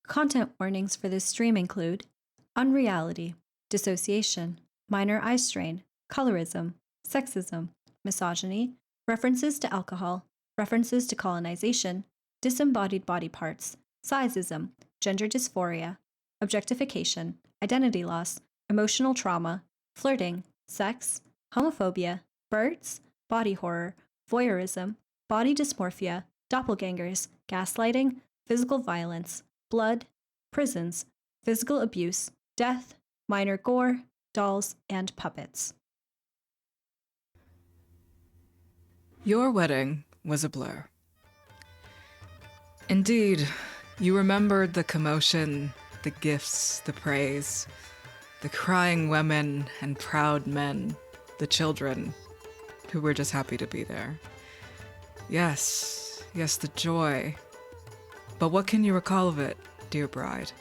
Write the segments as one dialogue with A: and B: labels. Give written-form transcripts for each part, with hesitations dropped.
A: Content warnings for this stream include unreality, dissociation, minor eye strain, colorism, sexism, misogyny, references to alcohol, references to colonization, disembodied body parts, sizeism, gender dysphoria, objectification, identity loss, emotional trauma, flirting, sex, homophobia, birds, body horror, voyeurism, body dysmorphia, doppelgängers, gaslighting, physical violence, blood, prisons, physical abuse, death, minor gore, dolls, and puppets.
B: Your wedding was a blur. Indeed, you remembered the commotion, the gifts, the praise, the crying women and proud men, the children who were just happy to be there. Yes, the joy. But what can you recall of it, dear bride?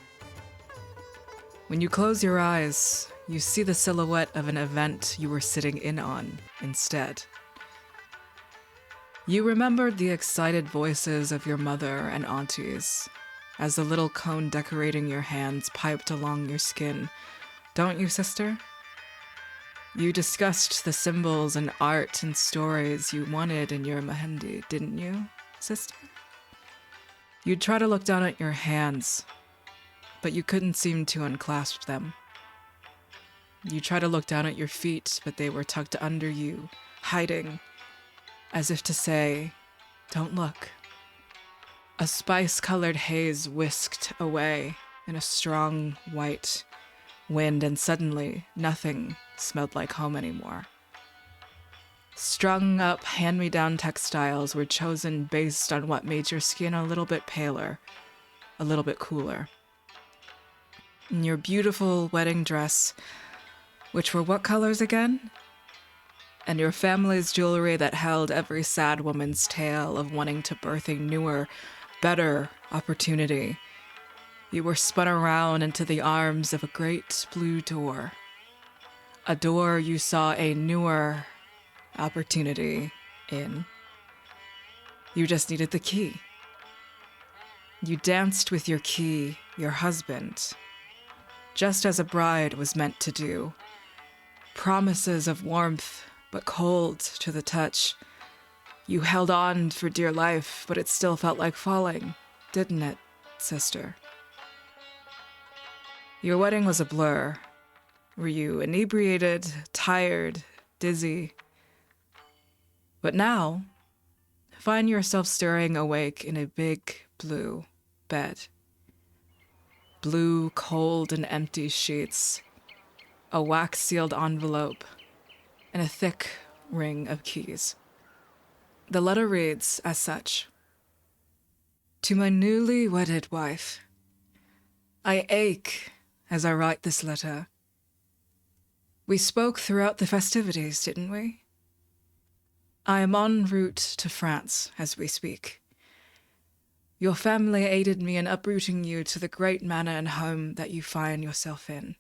B: When you close your eyes, you see the silhouette of an event you were sitting in on instead. You remembered the excited voices of your mother and aunties as the little cone decorating your hands piped along your skin. Don't you, sister? You discussed the symbols and art and stories you wanted in your mehendi, didn't you, sister? You'd try to look down at your hands, but you couldn't seem to unclasp them. You tried to look down at your feet, but they were tucked under you, hiding, as if to say, don't look. A spice-colored haze whisked away in a strong white wind, and suddenly nothing smelled like home anymore. Strung up hand-me-down textiles were chosen based on what made your skin a little bit paler, a little bit cooler. And your beautiful wedding dress, which were what colors again? And your family's jewelry that held every sad woman's tale of wanting to birth a newer, better opportunity. You were spun around into the arms of a great blue door. A door you saw a newer opportunity in. You just needed the key. You danced with your key, your husband, just as a bride was meant to do. Promises of warmth, but cold to the touch. You held on for dear life, but it still felt like falling, didn't it, sister? Your wedding was a blur. Were you inebriated, tired, dizzy? But now, find yourself stirring awake in a big blue bed. Blue, cold, and empty sheets, a wax-sealed envelope, and a thick ring of keys. The letter reads as such: To my newly wedded wife, I ache as I write this letter. We spoke throughout the festivities, didn't we? I am en route to France as we speak. Your family aided me in uprooting you to the great manor and home that you find yourself in.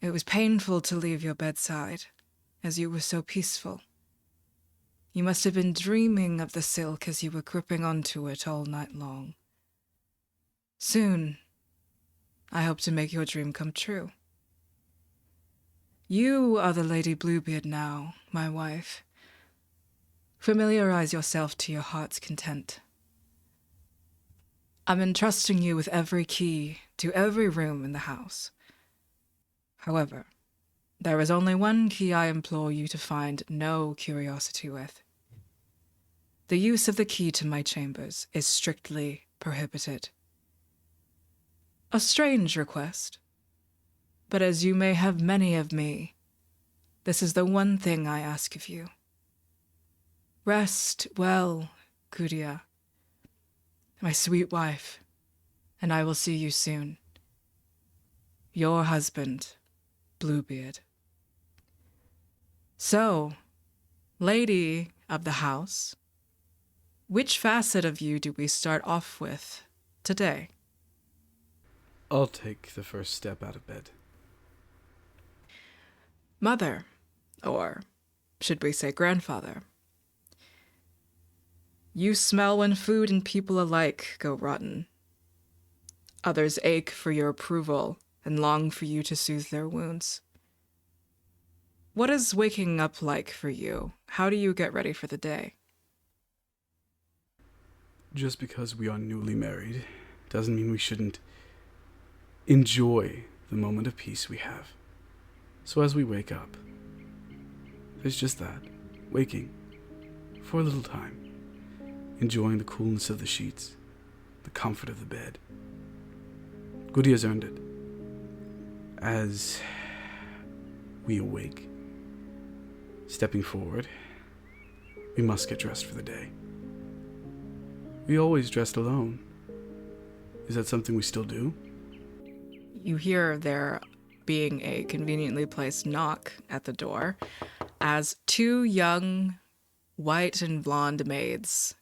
B: It was painful to leave your bedside, as you were so peaceful. You must have been dreaming of the silk as you were gripping onto it all night long. Soon, I hope to make your dream come true. You are the Lady Bluebeard now, my wife. Familiarize yourself to your heart's content. I'm entrusting you with every key to every room in the house. However, there is only one key I implore you to find no curiosity with. The use of the key to my chambers is strictly prohibited. A strange request, but as you may have many of me, this is the one thing I ask of you. Rest well, GUDIYA, my sweet wife, and I will see you soon. Your husband, Bluebeard. So, lady of the house, which facet of you do we start off with today?
C: I'll take the first step out of bed.
B: Mother, or should we say grandfather? You smell when food and people alike go rotten. Others ache for your approval and long for you to soothe their wounds. What is waking up like for you? How do you get ready for the day?
C: Just because we are newly married doesn't mean we shouldn't enjoy the moment of peace we have. So as we wake up, there's just that, waking for a little time, enjoying the coolness of the sheets, the comfort of the bed. GUDIYA's earned it. As we awake, stepping forward, we must get dressed for the day. We always dressed alone. Is that something we still do?
B: You hear there being a conveniently placed knock at the door as two young white and blonde maids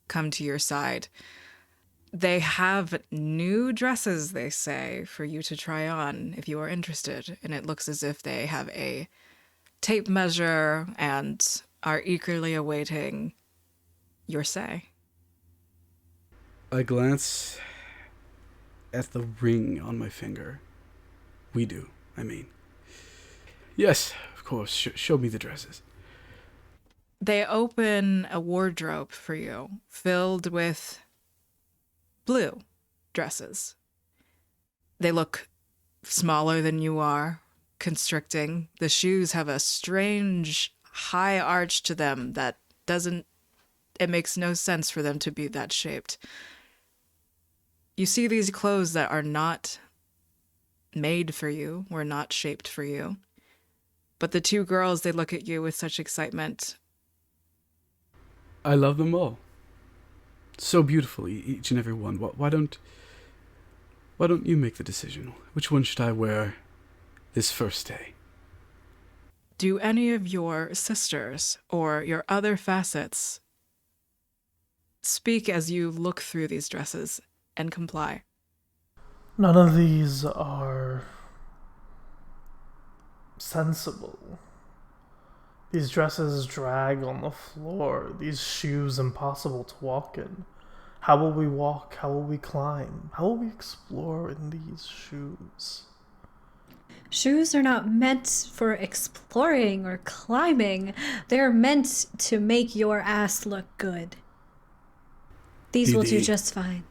B: come to your side. They have new dresses, they say, for you to try on if you are interested. And it looks as if they have a tape measure and are eagerly awaiting your say.
C: I glance at the ring on my finger. We do, I mean. Yes, of course. Show me the dresses.
B: They open a wardrobe for you filled with blue dresses. They look smaller than you are, constricting. The shoes have a strange high arch to them that it makes no sense for them to be that shaped. You see these clothes that are not made for you, were not shaped for you. But the two girls, they look at you with such excitement.
C: I love them all. So beautifully, each and every one. Why don't you make the decision? Which one should I wear this first day?
B: Do any of your sisters or your other facets speak as you look through these dresses and comply?
D: None of these are sensible. These dresses drag on the floor, these shoes impossible to walk in. How will we walk? How will we climb? How will we explore in these shoes?
A: Shoes are not meant for exploring or climbing. They're meant to make your ass look good. These will do just fine.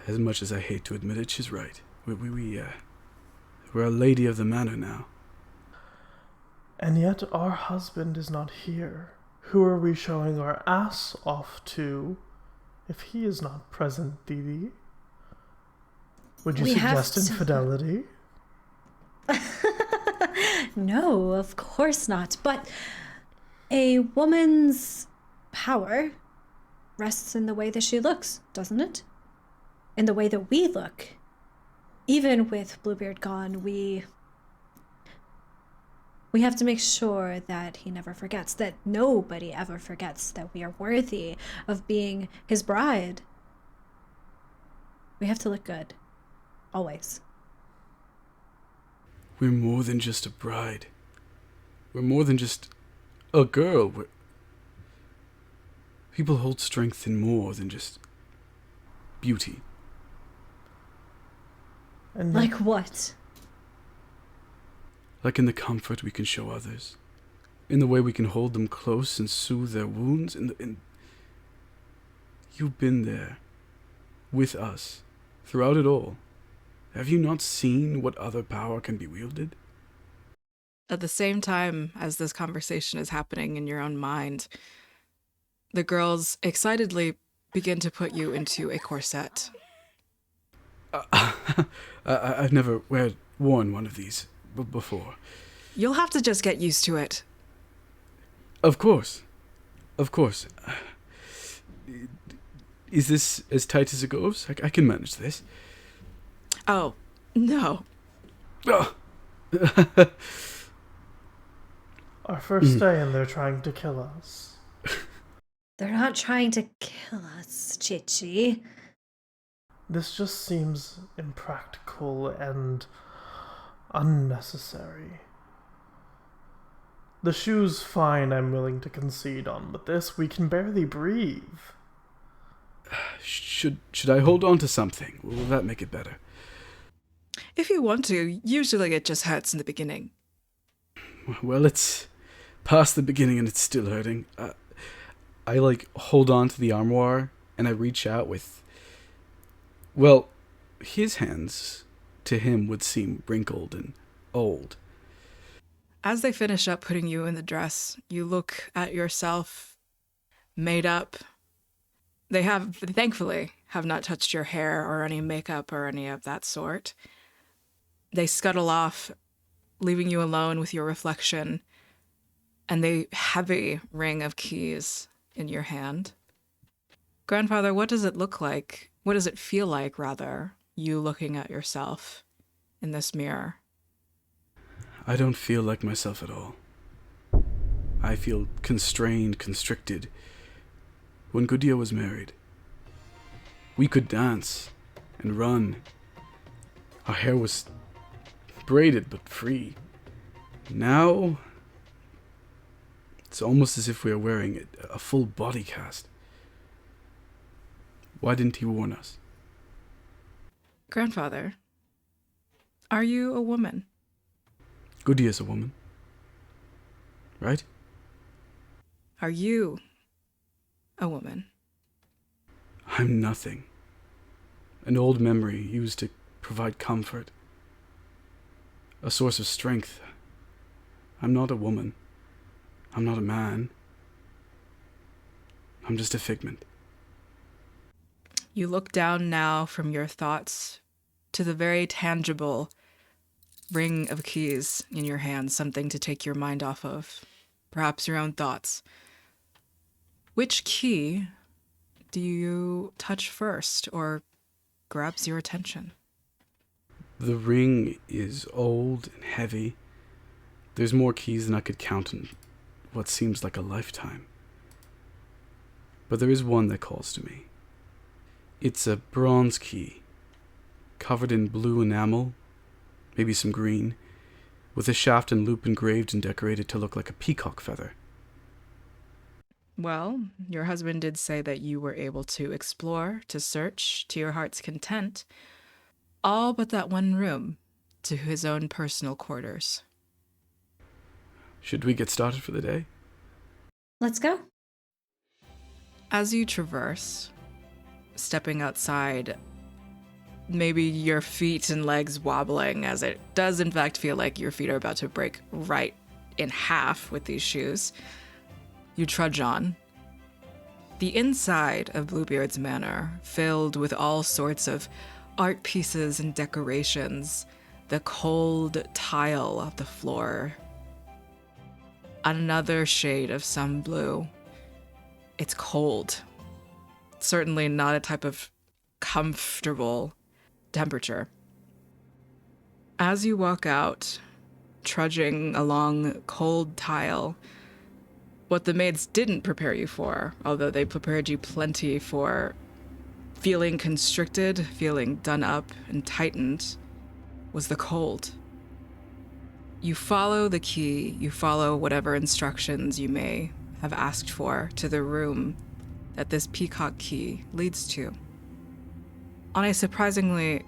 C: As much as I hate to admit it, she's right. We're a lady of the manor now.
D: And yet our husband is not here. Who are we showing our ass off to if he is not present, Didi? Would you suggest infidelity?
A: No, of course not. But a woman's power rests in the way that she looks, doesn't it? In the way that we look. Even with Bluebeard gone, we have to make sure that he never forgets, that nobody ever forgets that we are worthy of being his bride. We have to look good. Always.
C: We're more than just a bride. We're more than just a girl. People hold strength in more than just beauty.
D: And
A: like what?
C: Like in the comfort we can show others. In the way we can hold them close and soothe their wounds. You've been there. With us. Throughout it all. Have you not seen what other power can be wielded?
B: At the same time as this conversation is happening in your own mind, the girls excitedly begin to put you into a corset.
C: I've never worn one of these before.
B: You'll have to just get used to it.
C: Of course. Of course. Is this as tight as it goes? I can manage this.
B: Oh, no.
C: Oh.
D: our first day and they're trying to kill us.
A: They're not trying to kill us, Chichi.
D: This just seems impractical and unnecessary. The shoes, fine, I'm willing to concede on, but this, we can barely breathe.
C: Should I hold on to something? Will that make it better?
B: If you want to, usually it just hurts in the beginning.
C: Well, it's past the beginning and it's still hurting. I hold on to the armoire and I reach out with... Well, his hands to him would seem wrinkled and old.
B: As they finish up putting you in the dress, you look at yourself, made up. They thankfully, have not touched your hair or any makeup or any of that sort. They scuttle off, leaving you alone with your reflection and the heavy ring of keys in your hand. Grandfather, what does it look like? What does it feel like, rather, you looking at yourself in this mirror?
C: I don't feel like myself at all. I feel constrained, constricted. When GUDIYA was married, we could dance and run. Our hair was braided but free. Now, it's almost as if we are wearing a full body cast. Why didn't he warn us?
B: Grandfather, are you a woman?
C: GUDIYA's a woman. Right?
B: Are you a woman?
C: I'm nothing. An old memory used to provide comfort. A source of strength. I'm not a woman. I'm not a man. I'm just a figment.
B: You look down now from your thoughts to the very tangible ring of keys in your hand, something to take your mind off of, perhaps your own thoughts. Which key do you touch first or grabs your attention?
C: The ring is old and heavy. There's more keys than I could count in what seems like a lifetime. But there is one that calls to me. It's a bronze key, covered in blue enamel, maybe some green, with a shaft and loop engraved and decorated to look like a peacock feather.
B: Well, your husband did say that you were able to explore, to search, to your heart's content, all but that one room, to his own personal quarters.
C: Should we get started for the day?
A: Let's go.
B: As you traverse, stepping outside, maybe your feet and legs wobbling, as it does in fact feel like your feet are about to break right in half with these shoes, you trudge on. The inside of Bluebeard's manor, filled with all sorts of art pieces and decorations, the cold tile of the floor, another shade of some blue. It's cold. Certainly not a type of comfortable temperature. As you walk out, trudging along cold tile, what the maids didn't prepare you for, although they prepared you plenty for feeling constricted, feeling done up and tightened, was the cold. You follow the key, you follow whatever instructions you may have asked for to the room that this peacock key leads to. On a surprisingly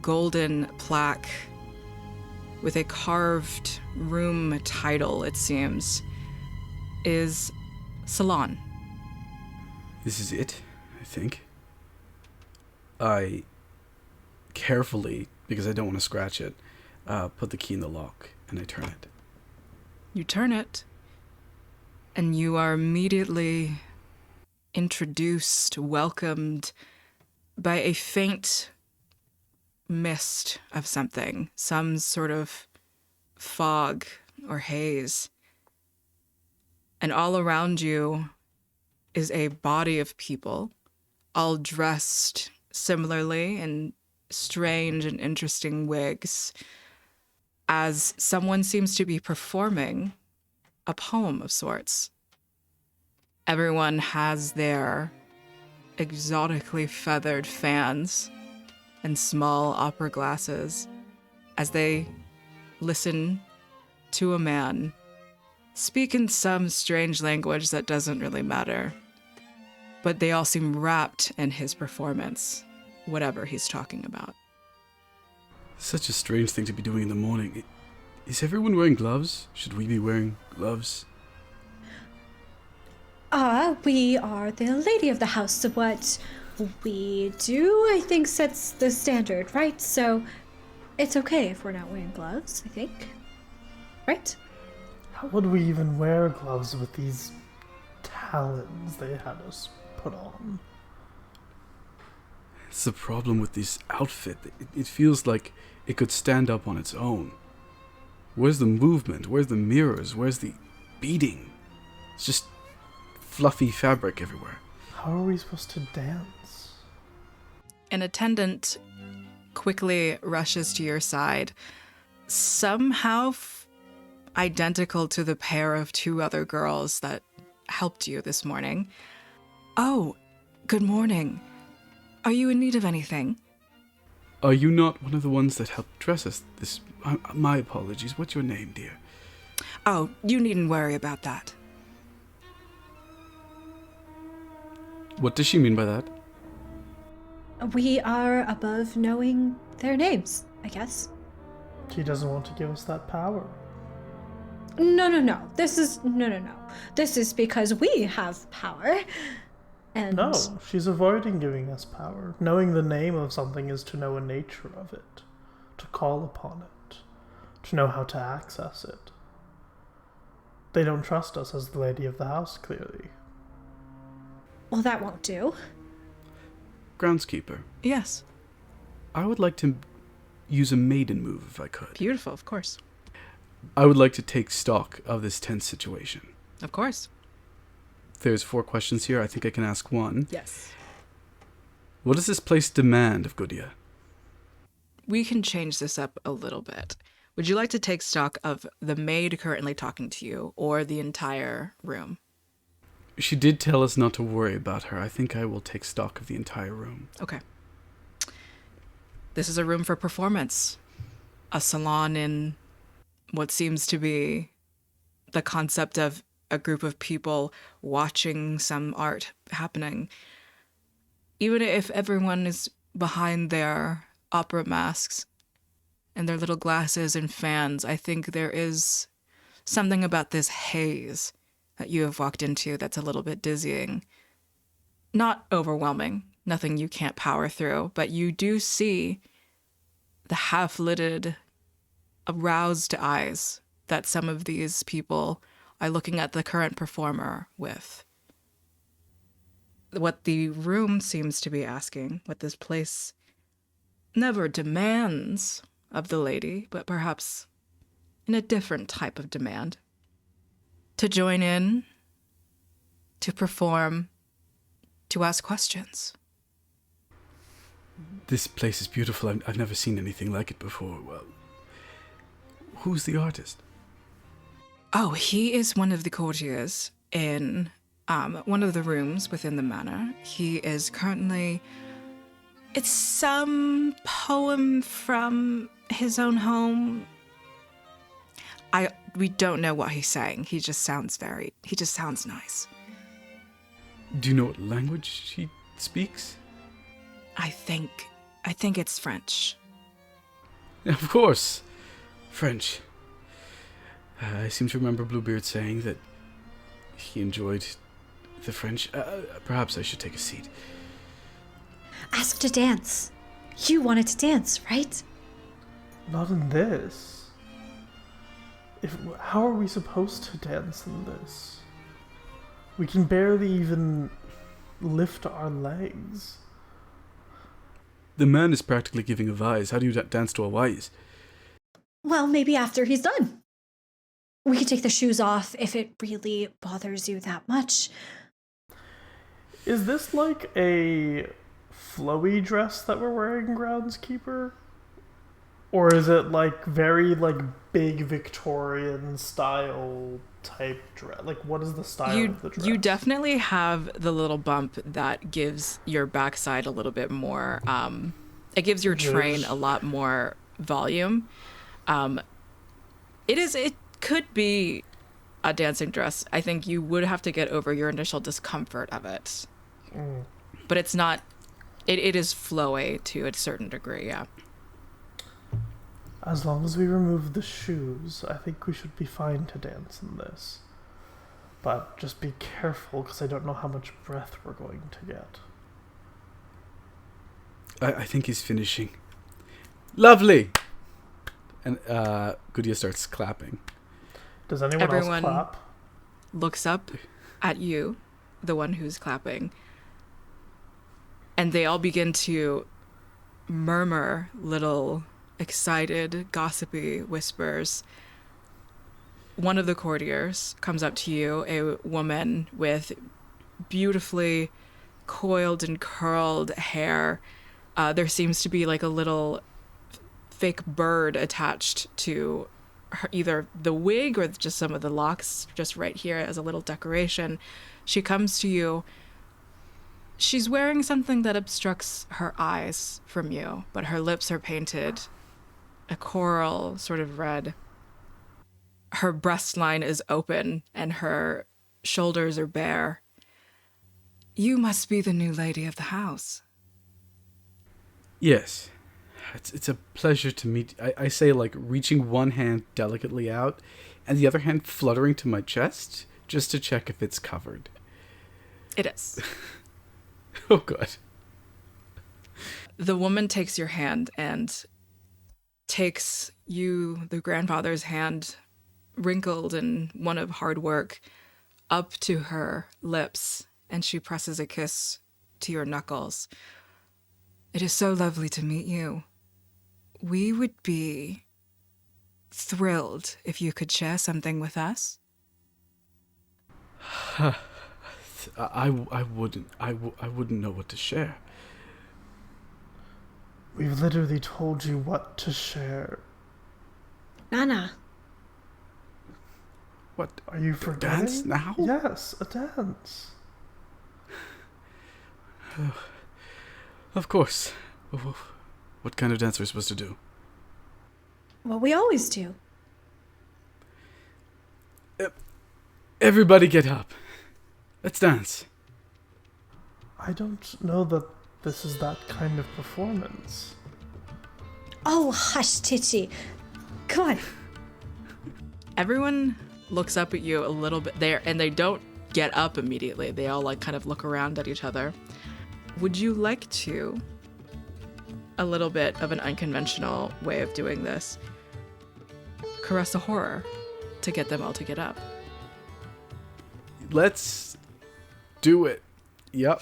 B: golden plaque with a carved room title, it seems, is Salon.
C: This is it, I think. I carefully, because I don't want to scratch it, put the key in the lock and I turn it.
B: You turn it, and you are immediately introduced, welcomed by a faint mist of something, some sort of fog or haze. And all around you is a body of people, all dressed similarly in strange and interesting wigs, as someone seems to be performing a poem of sorts. Everyone has their exotically feathered fans and small opera glasses as they listen to a man speak in some strange language that doesn't really matter. but they all seem wrapped in his performance, whatever he's talking about.
C: Such a strange thing to be doing in the morning. Is everyone wearing gloves? Should we be wearing gloves?
A: We are the lady of the house, so what we do, I think, sets the standard, right? So it's okay if we're not wearing gloves, I think. Right?
D: How would we even wear gloves with these talons they had us put on?
C: It's the problem with this outfit. It feels like it could stand up on its own. Where's the movement? Where's the mirrors? Where's the beating? It's just fluffy fabric everywhere.
D: How are we supposed to dance?
B: An attendant quickly rushes to your side, somehow identical to the pair of two other girls that helped you this morning. Oh, good morning. Are you in need of anything?
C: Are you not one of the ones that helped dress us this... my apologies. What's your name, dear?
B: Oh, you needn't worry about that.
C: What does she mean by that?
A: We are above knowing their names, I guess.
D: She doesn't want to give us that power.
A: No. This is because we have power. And
D: No, she's avoiding giving us power. Knowing the name of something is to know a nature of it, to call upon it, to know how to access it. They don't trust us as the lady of the house, clearly.
A: well, that won't do.
C: Groundskeeper,
B: Yes.
C: I would like to use a maiden move if I could.
B: Beautiful, of course.
C: I would like to take stock of this tense situation.
B: Of course.
C: There's 4 questions here. I think I can ask one.
B: Yes.
C: What does this place demand of GUDIYA?
B: We can change this up a little bit. Would you like to take stock of the maid currently talking to you or the entire room?
C: She did tell us not to worry about her. I think I will take stock of the entire room.
B: Okay. This is a room for performance. A salon in what seems to be the concept of a group of people watching some art happening. Even if everyone is behind their opera masks and their little glasses and fans, I think there is something about this haze that you have walked into that's a little bit dizzying. Not overwhelming, nothing you can't power through, but you do see the half-lidded, aroused eyes that some of these people are looking at the current performer with. What the room seems to be asking, what this place never demands of the lady, but perhaps in a different type of demand, to join in, to perform, to ask questions.
C: This place is beautiful. I've never seen anything like it before. Well, who's the artist?
B: Oh, he is one of the courtiers in one of the rooms within the manor. He is currently... It's some poem from his own home. We don't know what he's saying. He just sounds nice.
C: Do you know what language he speaks?
B: I think it's French.
C: Of course. French. I seem to remember Bluebeard saying that he enjoyed the French. Perhaps I should take a seat.
A: Ask to dance. You wanted to dance, right?
D: Not in this. How are we supposed to dance in this? We can barely even lift our legs.
C: The man is practically giving a vise. How do you dance to a wise?
A: Well, maybe after he's done. We could take the shoes off if it really bothers you that much.
D: Is this like a flowy dress that we're wearing, groundskeeper? Or is it like very like big Victorian style type dress? Like what is the style of the dress?
B: You definitely have the little bump that gives your backside a little bit more, it gives your train a lot more volume. It could be a dancing dress. I think you would have to get over your initial discomfort of it. But it's not, it is flowy to a certain degree, yeah.
D: As long as we remove the shoes, I think we should be fine to dance in this. But just be careful, because I don't know how much breath we're going to get.
C: I think he's finishing. Lovely! And GUDIYA starts clapping.
D: Does anyone
B: Everyone
D: else clap?
B: looks up at you, the one who's clapping, and they all begin to murmur little excited, gossipy whispers. One of the courtiers comes up to you, a woman with beautifully coiled and curled hair. There seems to be like a little fake bird attached to her, either the wig or just some of the locks, just right here as a little decoration. She comes to you. She's wearing something that obstructs her eyes from you, but her lips are painted a coral sort of red. Her breastline is open and her shoulders are bare. You must be the new lady of the house.
C: Yes. It's a pleasure to meet. I say, like, reaching one hand delicately out and the other hand fluttering to my chest just to check if it's covered.
B: It is.
C: Oh, good.
B: The woman takes your hand and takes you, the grandfather's hand, wrinkled and one of hard work, up to her lips, and she presses a kiss to your knuckles. It is so lovely to meet you. We would be thrilled if you could share something with us.
C: I wouldn't know what to share.
D: We've literally told you what to share.
A: Nana.
C: What?
D: Are you forgetting?
C: Dance now?
D: Yes, a dance.
C: Of course. What kind of dance are we supposed to do?
A: Well, we always do.
C: Everybody get up. Let's dance.
D: I don't know that this is that kind of performance.
A: Oh, hush, Titchy. Come on.
B: Everyone looks up at you a little bit there, and they don't get up immediately. They all like kind of look around at each other. Would you like to, a little bit of an unconventional way of doing this, caress a horror to get them all to get up?
C: Let's do it. Yep.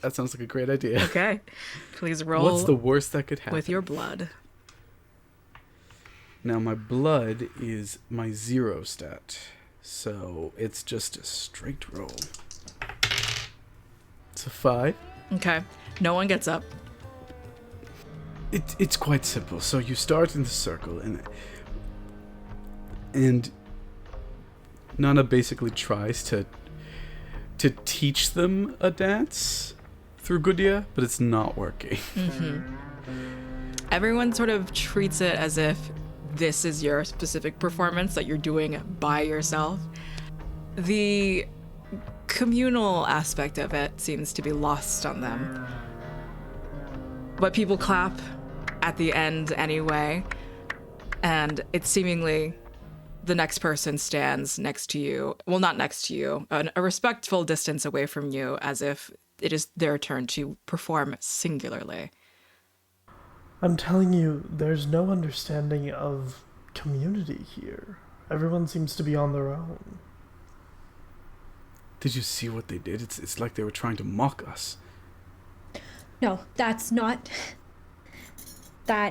C: That sounds like a great idea.
B: Okay. Please roll.
C: What's the worst that could happen?
B: With your blood.
C: Now, my blood is my 0 stat, so it's just a straight roll. It's a 5.
B: Okay. No one gets up.
C: It's quite simple. So you start in the circle, and Nana basically tries to teach them a dance through GUDIYA, but it's not working.
B: Mm-hmm. Everyone sort of treats it as if this is your specific performance that you're doing by yourself. The communal aspect of it seems to be lost on them. But people clap at the end anyway, and it's seemingly the next person stands next to you. Well, not next to you, a respectful distance away from you, as if it is their turn to perform singularly.
D: I'm telling you, there's no understanding of community here. Everyone seems to be on their own.
C: Did you see what they did? It's like they were trying to mock us.
A: No, that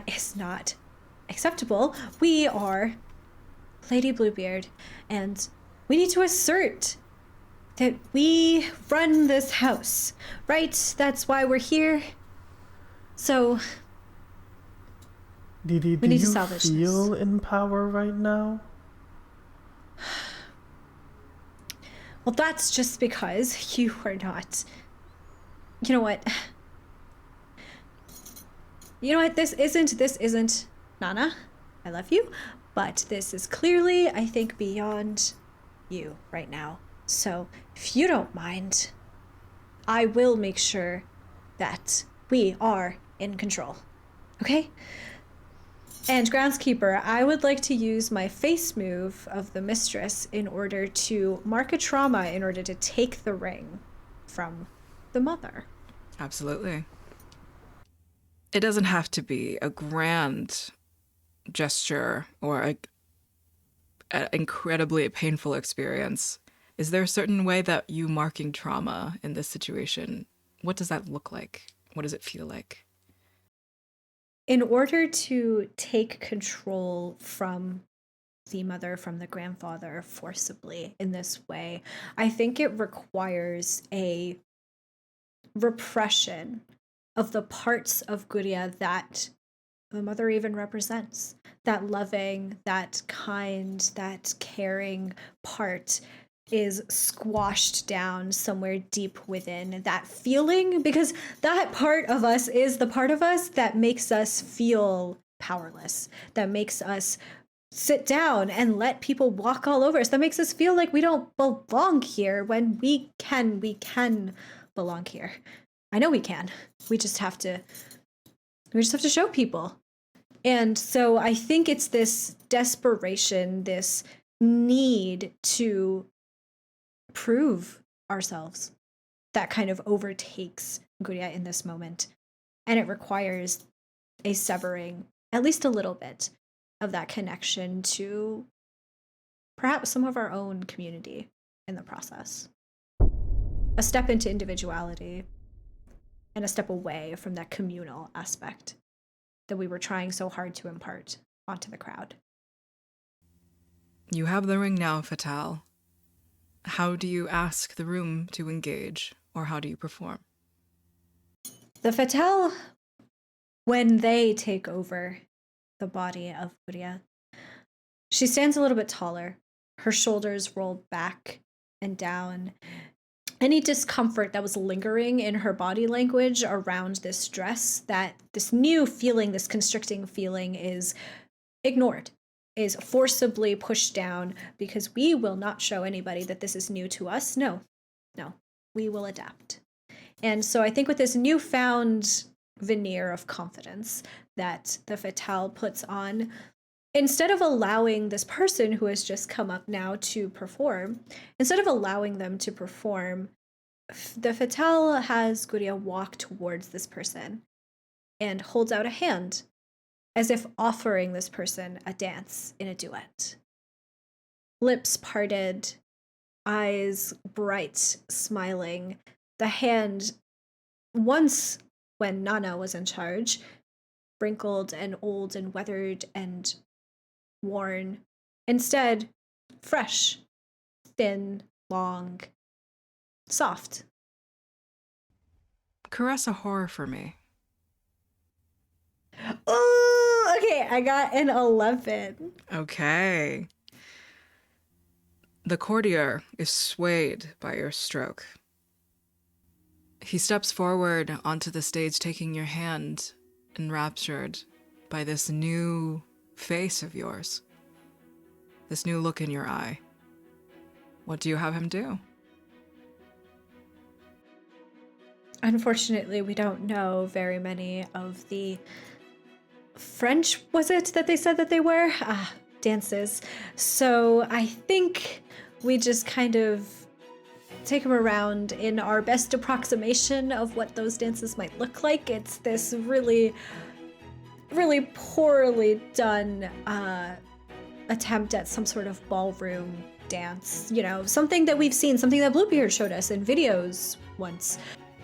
A: is not acceptable. We are Lady Bluebeard, and we need to assert that we run this house, right? That's why we're here. So
D: Didi, do
A: need to
D: you
A: salvage
D: feel
A: this.
D: in power right now?
A: Well, that's just because you are not. You know what? This isn't Nana. I love you, but this is clearly, I think, beyond you right now. So, if you don't mind, I will make sure that we are in control. Okay? And groundskeeper, I would like to use my face move of the mistress in order to mark a trauma in order to take the ring from the mother.
B: Absolutely. It doesn't have to be a grand gesture or an incredibly painful experience. Is there a certain way that you marking trauma in this situation, what does that look like? What does it feel like?
A: In order to take control from the mother, from the grandfather forcibly in this way, I think it requires a repression of the parts of GUDIYA that the mother even represents. That loving, that kind, that caring part is squashed down somewhere deep within. That feeling, because that part of us is the part of us that makes us feel powerless, that makes us sit down and let people walk all over us, that makes us feel like we don't belong here when we can belong here. I know we can. We just have to show people. And so I think it's this desperation, this need to prove ourselves that kind of overtakes GUDIYA in this moment. And it requires a severing, at least a little bit, of that connection to perhaps some of our own community in the process. A step into individuality and a step away from that communal aspect that we were trying so hard to impart onto the crowd.
B: You have the ring now, Fatale. How do you ask the room to engage, or how do you perform?
A: The Fatale, when they take over the body of GUDIYA, she stands a little bit taller, her shoulders rolled back and down. Any discomfort that was lingering in her body language around this dress, that this new feeling, this constricting feeling, is ignored, is forcibly pushed down, because we will not show anybody that this is new to us. No, we will adapt. And so I think with this newfound veneer of confidence that the Fatale puts on, instead of allowing this person who has just come up now to perform, instead of allowing them to perform, the Fatale has GUDIYA walk towards this person and holds out a hand as if offering this person a dance in a duet. Lips parted, eyes bright, smiling. The hand, once when Nana was in charge, wrinkled and old and weathered and worn. Instead, fresh, thin, long, soft.
B: Caress a horror for me.
A: Oh, okay, I got an 11.
B: Okay. The courtier is swayed by your stroke. He steps forward onto the stage, taking your hand, enraptured by this new face of yours, this new look in your eye. What do you have him do?
A: Unfortunately, we don't know very many of the French, was it that they said that they were? Dances. So I think we just kind of take them around in our best approximation of what those dances might look like. It's this really, really poorly done attempt at some sort of ballroom dance. You know, something that we've seen, something that Bluebeard showed us in videos once.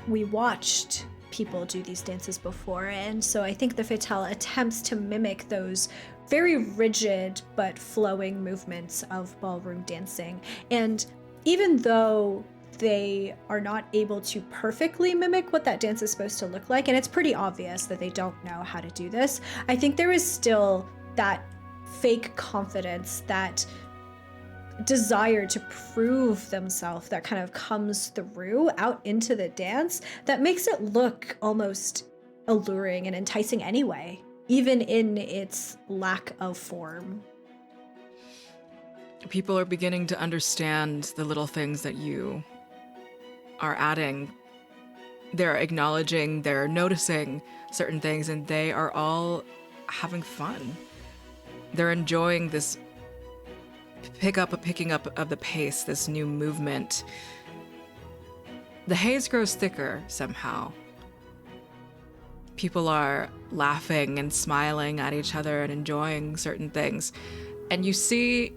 A: We watched people do these dances before, and so I think the Fatale attempts to mimic those very rigid but flowing movements of ballroom dancing. And even though they are not able to perfectly mimic what that dance is supposed to look like, and it's pretty obvious that they don't know how to do this, I think there is still that fake confidence, that desire to prove themselves that kind of comes through out into the dance, that makes it look almost alluring and enticing anyway, even in its lack of form.
B: People are beginning to understand the little things that you are adding They're acknowledging, they're noticing certain things, and they are all having fun. They're enjoying this picking up of the pace, this new movement. The haze grows thicker somehow. People are laughing and smiling at each other and enjoying certain things. And you see,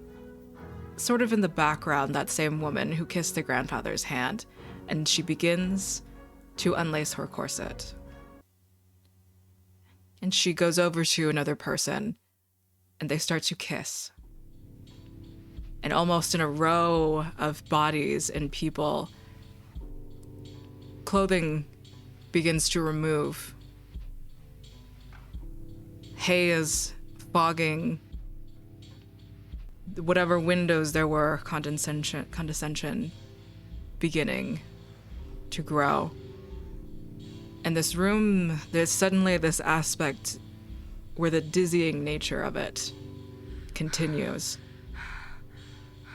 B: sort of in the background, that same woman who kissed the grandfather's hand, and she begins to unlace her corset. And she goes over to another person, and they start to kiss. And almost in a row of bodies and people, clothing begins to remove. Haze fogging whatever windows there were, condescension beginning to grow. And this room, there's suddenly this aspect where the dizzying nature of it continues.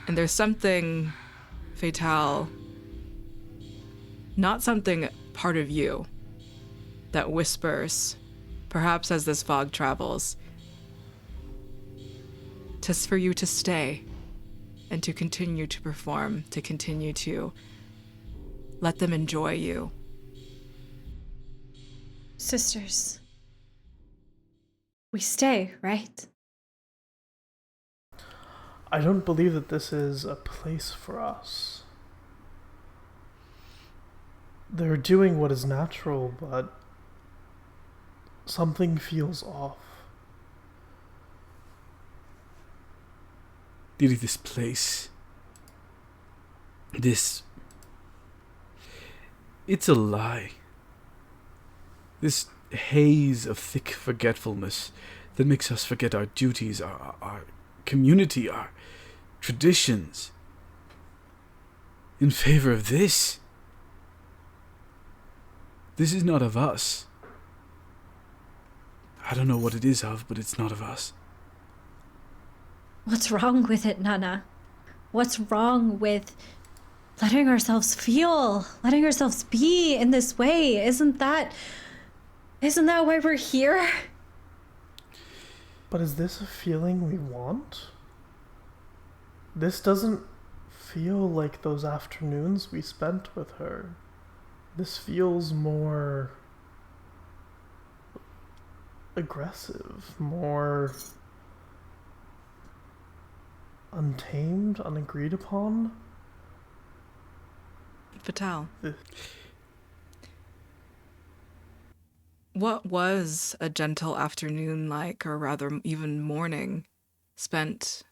B: And there's something fatale, not something part of you, that whispers, perhaps as this fog travels, for you to stay and to continue to perform, to continue to let them enjoy you.
A: Sisters, we stay, right?
D: I don't believe that this is a place for us. They're doing what is natural, but something feels off.
C: Didi, this place, it's a lie. This haze of thick forgetfulness that makes us forget our duties, our community, our traditions, in favor of this. This is not of us. I don't know what it is of, but it's not of us.
A: What's wrong with it, Nana? What's wrong with letting ourselves feel, letting ourselves be in this way? Isn't that why we're here?
D: But is this a feeling we want? This doesn't feel like those afternoons we spent with her. This feels more aggressive, more untamed, unagreed upon.
B: Fatale, what was a gentle afternoon like, or rather even morning, spent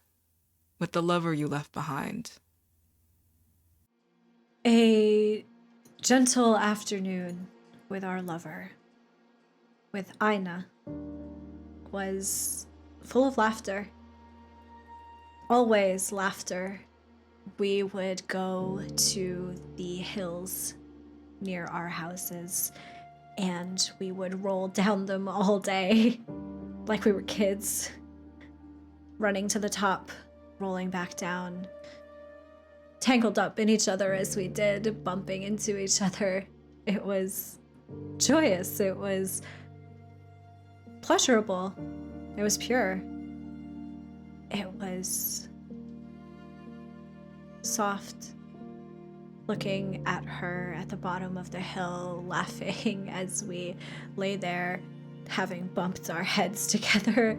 B: with the lover you left behind?
A: A gentle afternoon with our lover, with Aina, was full of laughter. Always laughter. We would go to the hills near our houses, and we would roll down them all day like we were kids, running to the top, rolling back down, tangled up in each other as we did, bumping into each other. It was joyous. It was pleasurable. It was pure. It was soft, looking at her at the bottom of the hill, laughing as we lay there, having bumped our heads together,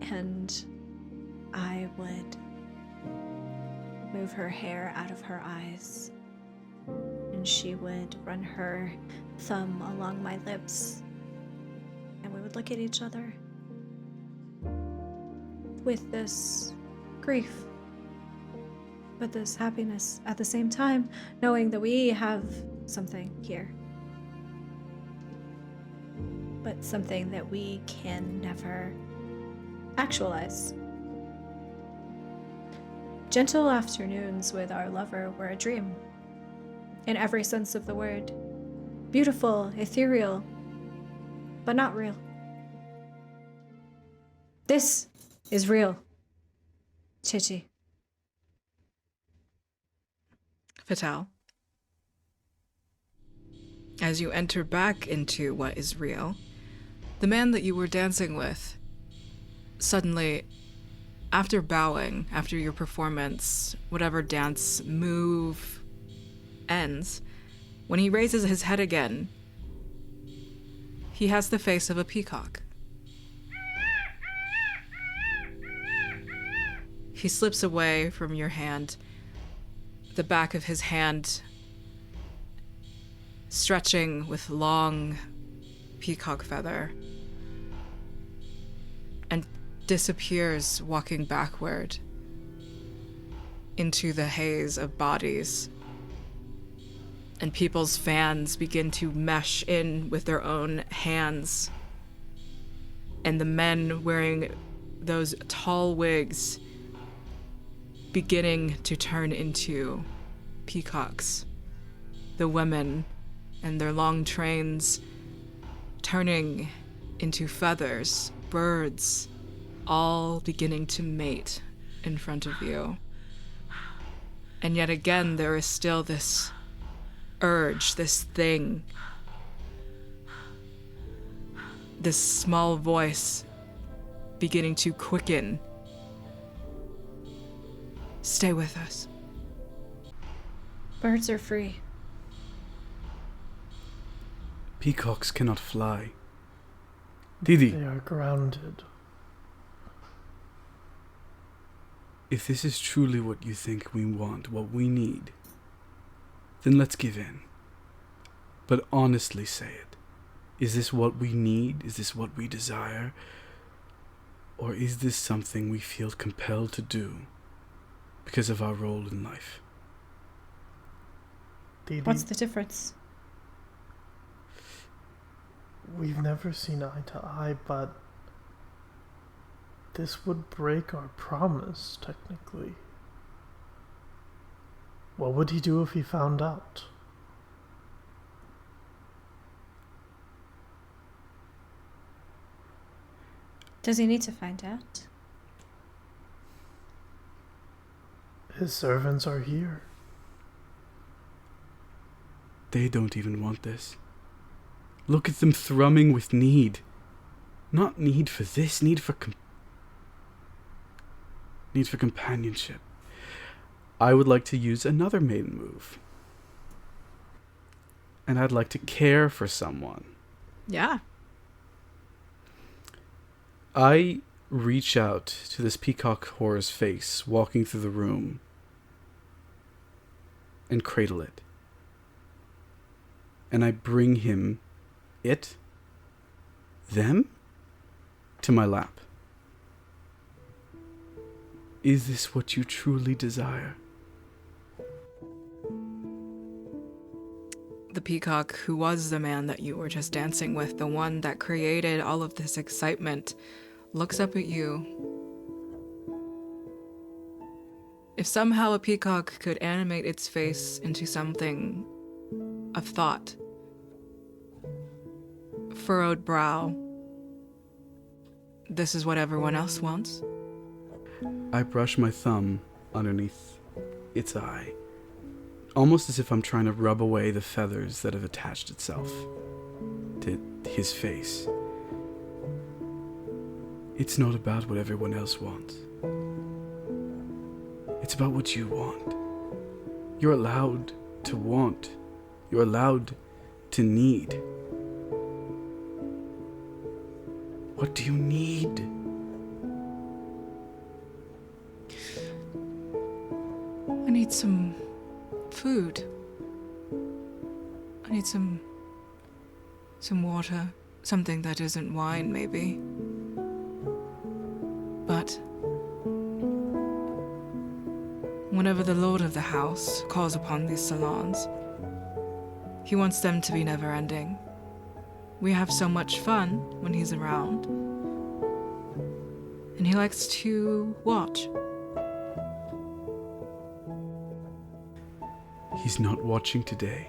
A: and I would move her hair out of her eyes, and she would run her thumb along my lips, and we would look at each other with this grief, but this happiness at the same time, knowing that we have something here, but something that we can never actualize. Gentle afternoons with our lover were a dream, in every sense of the word. Beautiful, ethereal, but not real. This is real. Chichi.
B: Fatale, as you enter back into what is real, the man that you were dancing with suddenly, after bowing, after your performance, whatever dance move ends, when he raises his head again, he has the face of a peacock. He slips away from your hand, the back of his hand stretching with long peacock feather, and disappears, walking backward into the haze of bodies. And people's fans begin to mesh in with their own hands. And the men wearing those tall wigs beginning to turn into peacocks. The women and their long trains turning into feathers, birds, all beginning to mate in front of you. And yet again, there is still this urge, this thing, this small voice beginning to quicken. Stay with us.
A: Birds are free.
C: Peacocks cannot fly. Didi,
D: They are grounded.
C: if this is truly what you think we want, what we need, then let's give in. But honestly say it. Is this what we need? Is this what we desire? Or is this something we feel compelled to do because of our role in life?
D: Didi,
A: What's the difference?
D: we've never seen eye to eye, but this would break our promise, technically. What would he do if he found out?
A: Does he need to find out?
D: His servants are here.
C: They don't even want this. Look at them thrumming with need. Not need for this, need for companionship. I would like to use another maiden move. And I'd like to care for someone.
B: Yeah.
C: I reach out to this peacock whore's face walking through the room and cradle it. And I bring him, them, to my lap. Is this what you truly desire?
B: The peacock, who was the man that you were just dancing with, the one that created all of this excitement, looks up at you. If somehow a peacock could animate its face into something of thought, furrowed brow, this is what everyone else wants.
C: I brush my thumb underneath its eye, almost as if I'm trying to rub away the feathers that have attached itself to his face. It's not about what everyone else wants. It's about what you want. You're allowed to want. You're allowed to need. What do you need?
B: I need some food. I need some water. Something that isn't wine, maybe. But whenever the lord of the house calls upon these salons, he wants them to be never-ending. We have so much fun when he's around. And he likes to watch.
C: He's not watching today,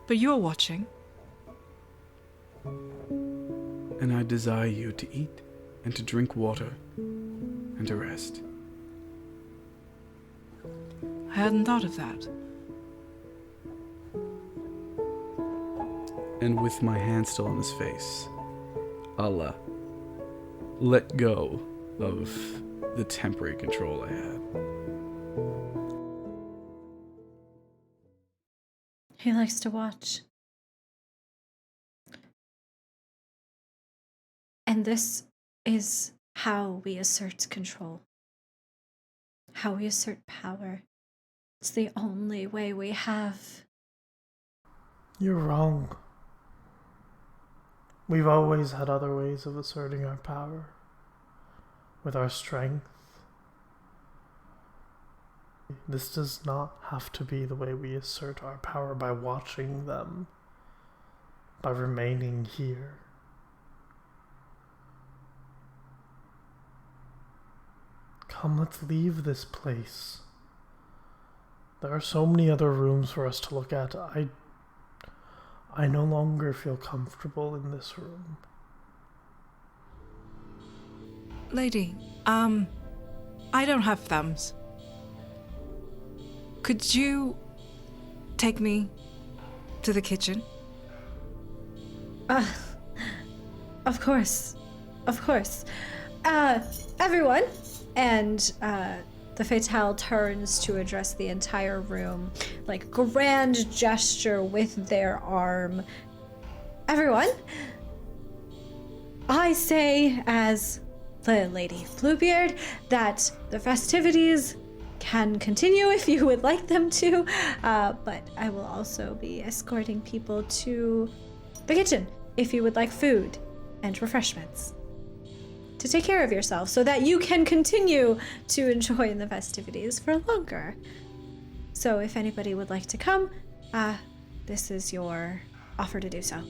B: But you're watching.
C: and I desire you to eat and to drink water and to rest.
B: I hadn't thought of that.
C: and with my hand still on his face, I'll let go of the temporary control I had.
A: He likes to watch. And this is how we assert control. How we assert power. It's the only way we have.
D: You're wrong. We've always had other ways of asserting our power. With our strength. This does not have to be the way we assert our power by watching them. By remaining here. Come, let's leave this place. There are so many other rooms for us to look at. I no longer feel comfortable in this room.
B: Lady, I don't have thumbs. Could you take me to the kitchen?
A: Of course. Of course. Everyone. And the Fatale turns to address the entire room, like grand gesture with their arm. Everyone, I say as the Lady Bluebeard that the festivities can continue if you would like them to, but I will also be escorting people to the kitchen if you would like food and refreshments to take care of yourself so that you can continue to enjoy the festivities for longer. So if anybody would like to come, this is your offer to do so.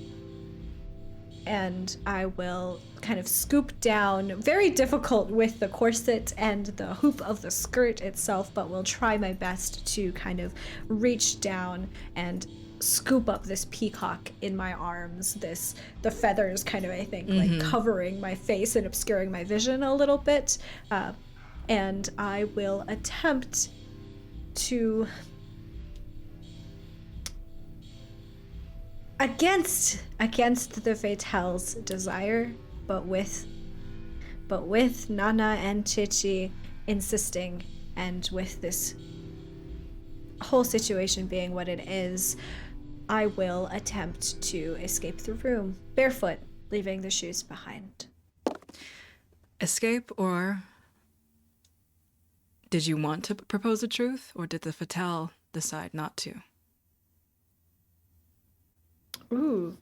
A: And I will kind of scoop down, very difficult with the corset and the hoop of the skirt itself, but will try my best to kind of reach down and scoop up this peacock in my arms, the feathers kind of, I think, like covering my face and obscuring my vision a little bit. And I will attempt to, against the Fatale's desire, but with Nana and Chichi insisting, and with this whole situation being what it is, I will attempt to escape the room barefoot, leaving the shoes behind.
B: Escape, or did you want to propose a truth, or did the Fatale decide not to?
A: Ooh.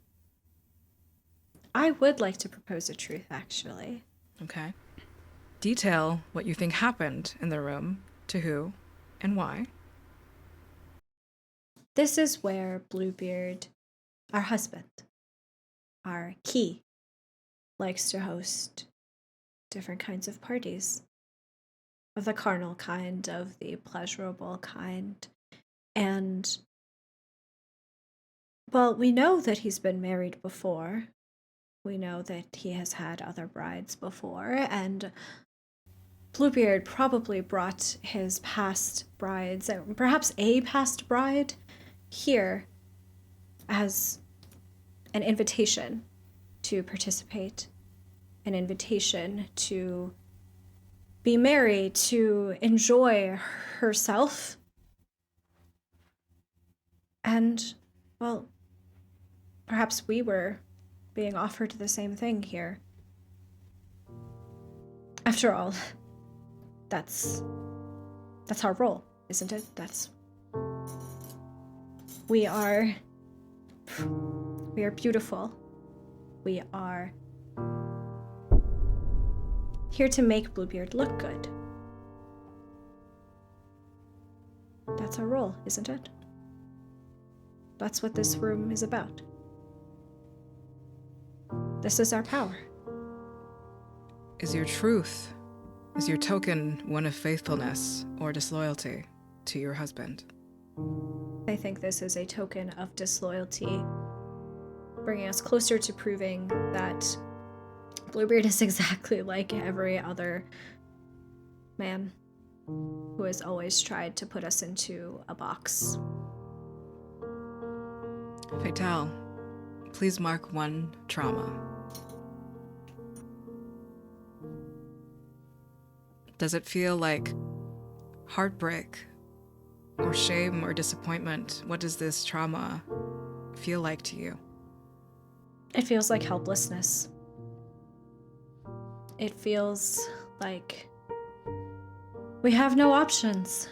A: I would like to propose a truth, actually.
B: Okay. Detail what you think happened in the room, to who, and why.
A: This is where Bluebeard, our husband, our key, likes to host different kinds of parties. Of the carnal kind, of the pleasurable kind. And, well, we know that he's been married before. We know that he has had other brides before, and Bluebeard probably brought his past brides, perhaps a past bride, here as an invitation to participate, an invitation to be merry, to enjoy herself. And, well, perhaps we were being offered the same thing here. After all, that's our role, isn't it? We are beautiful. We are here to make Bluebeard look good. That's our role, isn't it? That's what this room is about. This is our power.
B: Is your truth, is your token one of faithfulness or disloyalty to your husband?
A: I think this is a token of disloyalty, bringing us closer to proving that Bluebeard is exactly like every other man who has always tried to put us into a box.
B: Fatale, please mark 1 trauma. Does it feel like heartbreak or shame or disappointment? What does this trauma feel like to you?
A: It feels like helplessness. It feels like we have no options.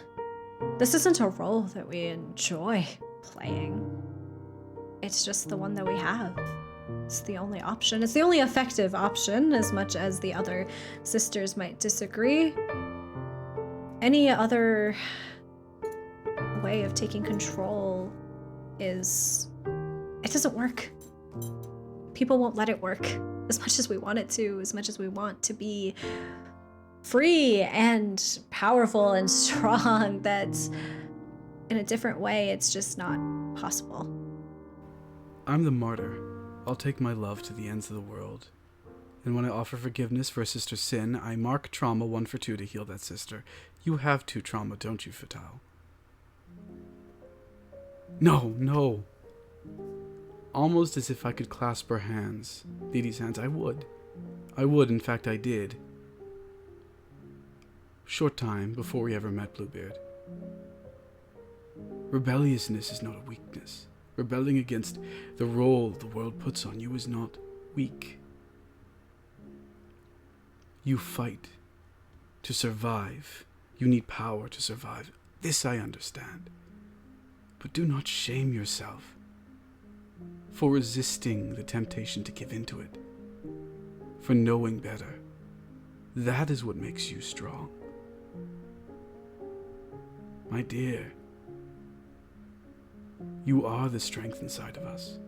A: This isn't a role that we enjoy playing. It's just the one that we have. It's the only option. It's the only effective option, as much as the other sisters might disagree. Any other way of taking control it doesn't work. People won't let it work as much as we want it to, as much as we want to be free and powerful and strong. That's in a different way, it's just not possible.
C: I'm the martyr. I'll take my love to the ends of the world. And when I offer forgiveness for a sister's sin, I mark trauma 1 for 2 to heal that sister. You have 2 trauma, don't you, Fatal? No. Almost as if I could clasp her hands, Didi's hands. I would, in fact I did. Short time before we ever met, Bluebeard. Rebelliousness is not a weakness. Rebelling against the role the world puts on you is not weak. You fight to survive. You need power to survive. This I understand. But do not shame yourself for resisting the temptation to give into it, for knowing better. That is what makes you strong. My dear, you are the strength inside of us,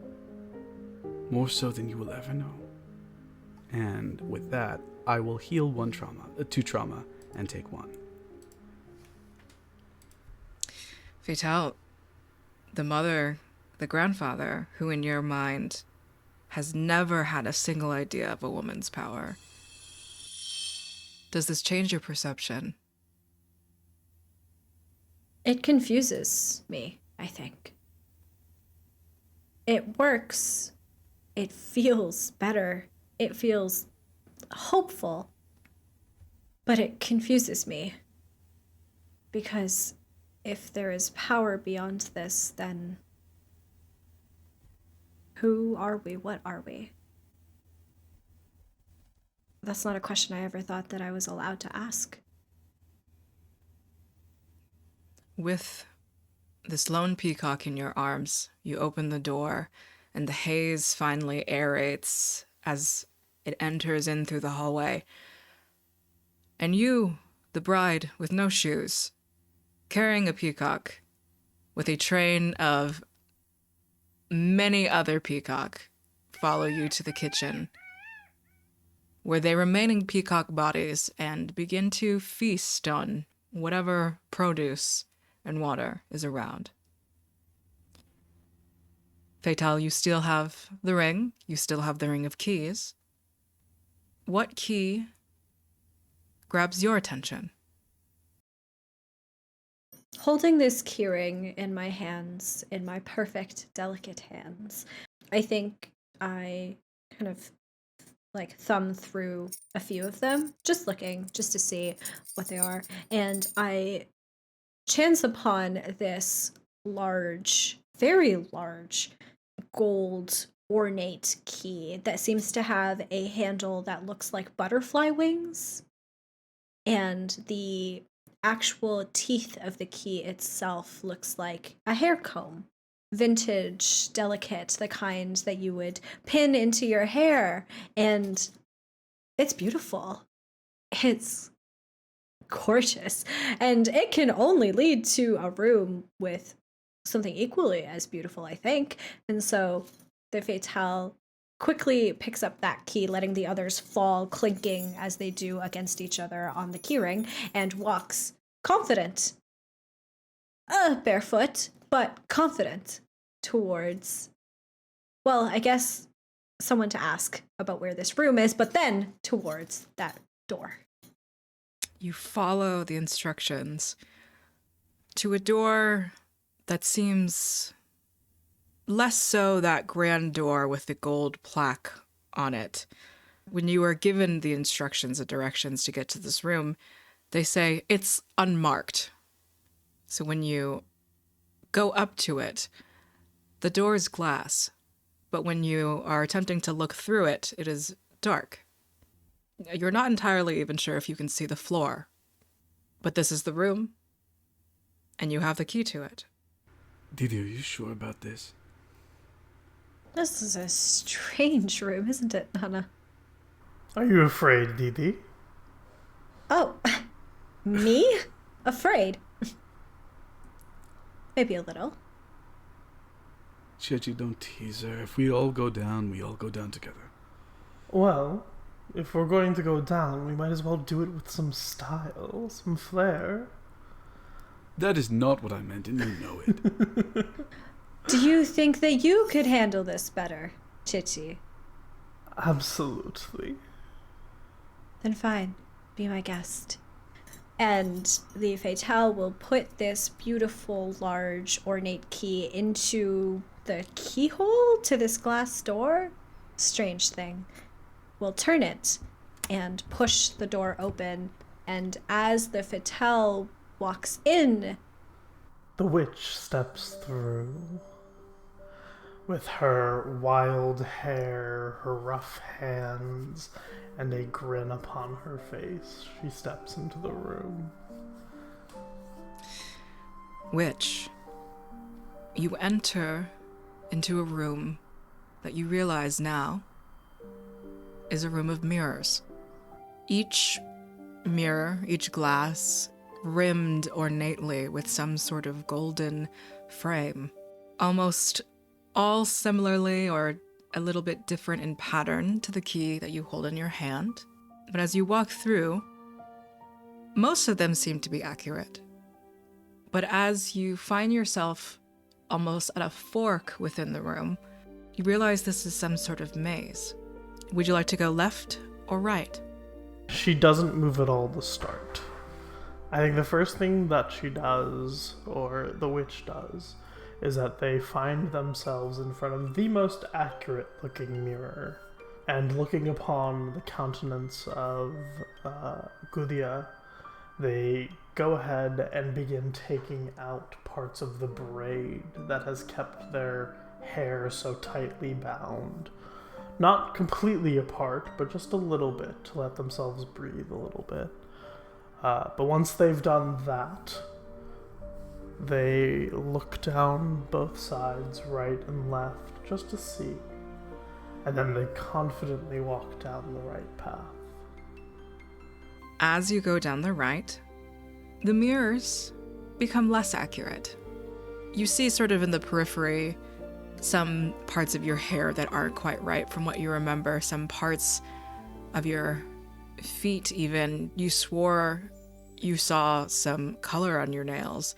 C: more so than you will ever know. And with that, I will heal 2 trauma, and take 1.
B: Fatal, the mother, the grandfather, who in your mind has never had a single idea of a woman's power. Does this change your perception?
A: It confuses me, I think. It works. It feels better. It feels hopeful. But it confuses me. Because if there is power beyond this, then who are we? What are we? That's not a question I ever thought that I was allowed to ask.
B: With this lone peacock in your arms, you open the door, and the haze finally aerates as it enters in through the hallway. And you, the bride with no shoes, carrying a peacock, with a train of many other peacock, follow you to the kitchen, where they remain in peacock bodies and begin to feast on whatever produce and water is around. Fatal, you still have the ring. You still have the ring of keys. What key grabs your attention?
A: Holding this keyring in my hands, in my perfect, delicate hands, I think I kind of thumb through a few of them, just looking, just to see what they are. And I chance upon this large, very large, gold ornate key that seems to have a handle that looks like butterfly wings. And the actual teeth of the key itself looks like a hair comb. Vintage, delicate, the kind that you would pin into your hair. And it's beautiful. It's gorgeous. And it can only lead to a room with something equally as beautiful, I think. And so the Fatale quickly picks up that key, letting the others fall, clinking as they do against each other on the keyring, and walks confident, barefoot, but confident towards, well, I guess someone to ask about where this room is, but then towards that door.
B: You follow the instructions to a door that seems less so that grand door with the gold plaque on it. When you are given the instructions and directions to get to this room, they say it's unmarked. So when you go up to it, the door is glass, but when you are attempting to look through it, it is dark. You're not entirely even sure if you can see the floor, but this is the room, and you have the key to it.
C: Didi, are you sure about this?
A: This is a strange room, isn't it, Nana?
D: Are you afraid, Didi?
A: Oh, me? Afraid? Maybe a little.
C: Chechi, don't tease her. If we all go down, we all go down together.
D: Well, if we're going to go down, we might as well do it with some style, some flair.
C: That is not what I meant, and you know it.
A: Do you think that you could handle this better, Chichi?
D: Absolutely.
A: Then fine, be my guest. And the Fatale will put this beautiful, large, ornate key into the keyhole to this glass door. Strange thing. We'll turn it and push the door open, and as the Fatale walks in,
D: The witch steps through. With her wild hair, her rough hands, and a grin upon her face, she steps into the room.
B: Which, you enter into a room that you realize now is a room of mirrors. Each mirror, each glass, rimmed ornately with some sort of golden frame, almost all similarly or a little bit different in pattern to the key that you hold in your hand. But as you walk through, most of them seem to be accurate. But as you find yourself almost at a fork within the room, you realize this is some sort of maze. Would you like to go left or right?
D: She doesn't move at all to start. I think the first thing that she does, or the witch does, is that they find themselves in front of the most accurate looking mirror. And looking upon the countenance of GUDIYA, they go ahead and begin taking out parts of the braid that has kept their hair so tightly bound. Not completely apart, but just a little bit to let themselves breathe a little bit. But once they've done that, they look down both sides, right and left, just to see. And then they confidently walk down the right path.
B: As you go down the right, the mirrors become less accurate. You see sort of in the periphery some parts of your hair that aren't quite right from what you remember, some parts of your feet even. You swore you saw some color on your nails.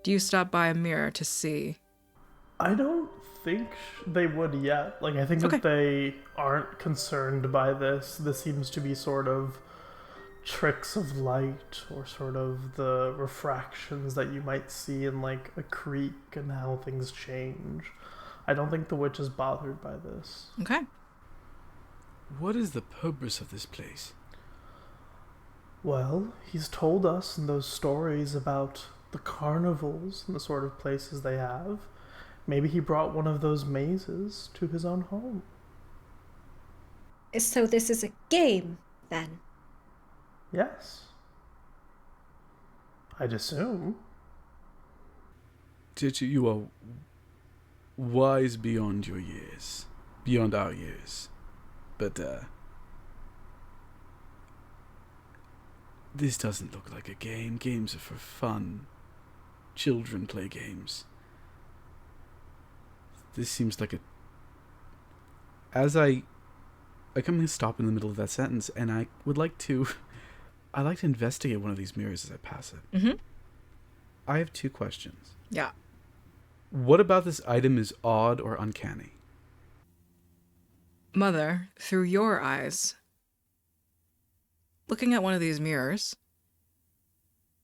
B: Do you stop by a mirror to see?
D: I don't think they would yet. Like, I think
B: Okay.
D: that they aren't concerned by this. This seems to be sort of tricks of light, or sort of the refractions that you might see in, like, a creek and how things change. I don't think the witch is bothered by this.
B: Okay.
C: What is the purpose of this place?
D: Well, he's told us in those stories about the carnivals and the sort of places they have. Maybe he brought one of those mazes to his own home.
A: so this is a game, then?
D: Yes. I'd assume.
C: Chechi, you are wise beyond your years. Beyond our years. But, this doesn't look like a game. Games are for fun. Children play games. This seems like a... As I come and stop in the middle of that sentence, and I would like to... I'd like to investigate one of these mirrors as I pass it.
B: Mm-hmm.
C: I have 2 questions.
B: Yeah.
C: What about this item is odd or uncanny?
B: Mother, through your eyes, looking at one of these mirrors,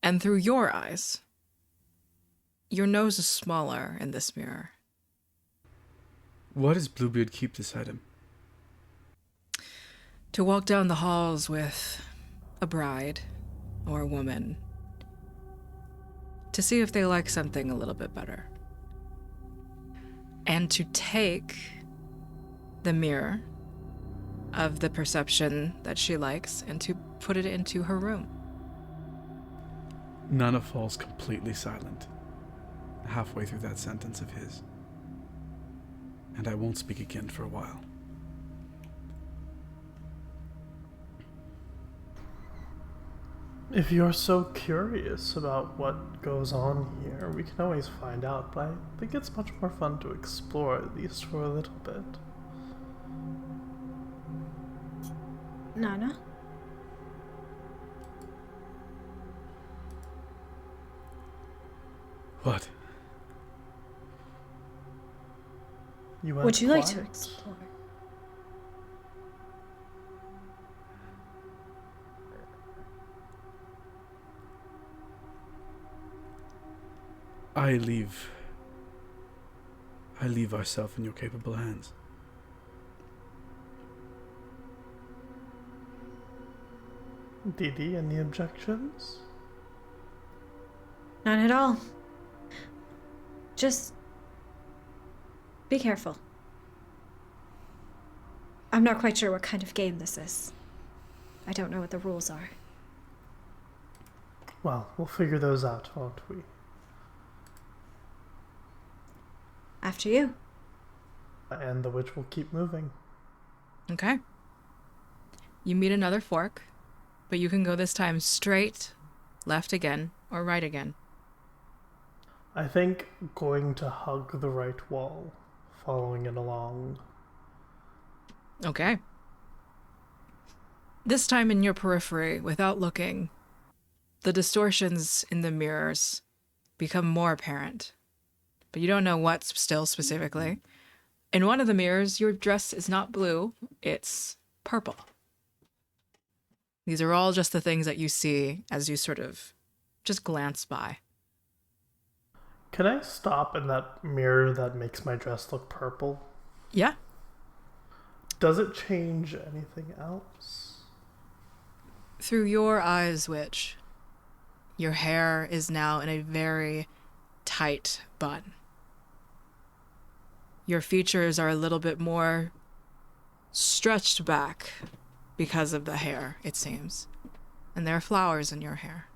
B: and through your eyes, your nose is smaller in this mirror.
C: What does Bluebeard keep beside him?
B: To walk down the halls with a bride or a woman to see if they like something a little bit better. And to take the mirror of the perception that she likes and to put it into her room.
C: Nana falls completely silent, halfway through that sentence of his. And I won't speak again for a while.
D: If you're so curious about what goes on here, we can always find out, but I think it's much more fun to explore, at least for a little bit.
A: Nana?
C: What?
D: You went
A: Would you like to
D: quiet.
A: explore?
C: I leave ourselves in your capable hands.
D: Didi, any objections?
A: None at all. Just be careful. I'm not quite sure what kind of game this is. I don't know what the rules are.
D: Well, we'll figure those out, won't we?
A: After you.
D: And the witch will keep moving.
B: Okay. You meet another fork, but you can go this time straight, left again, or right again.
D: I think going to hug the right wall, following it along.
B: Okay. This time in your periphery, without looking, the distortions in the mirrors become more apparent. But you don't know what still specifically. In one of the mirrors, your dress is not blue, it's purple. These are all just the things that you see as you sort of just glance by.
D: Can I stop in that mirror that makes my dress look purple?
B: Yeah.
D: Does it change anything else?
B: Through your eyes, witch, your hair is now in a very tight bun. Your features are a little bit more stretched back because of the hair, it seems. And there are flowers in your hair.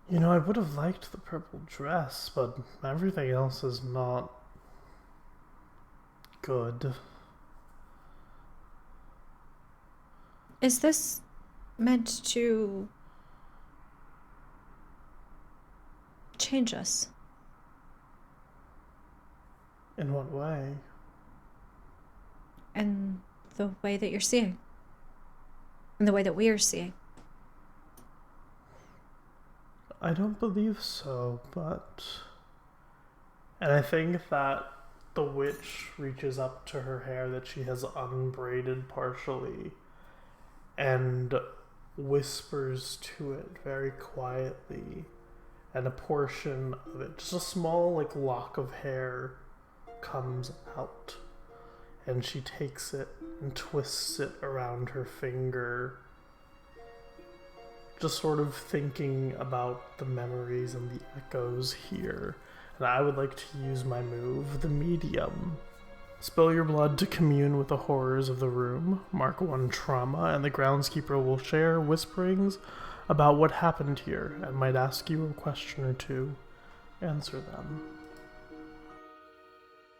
D: You know, I would have liked the purple dress, but everything else is not good.
A: Is this meant to change us?
D: In what way?
A: And the way that you're seeing? And the way that we are seeing?
D: I don't believe so, but... And I think that the witch reaches up to her hair that she has unbraided partially and whispers to it very quietly, and a portion of it, just a small like lock of hair, comes out, and she takes it and twists it around her finger, just sort of thinking about the memories and the echoes here. And I would like to use my move, the medium. Spill your blood to commune with the horrors of the room. Mark 1 trauma, and the groundskeeper will share whisperings about what happened here and might ask you a question or two. Answer them.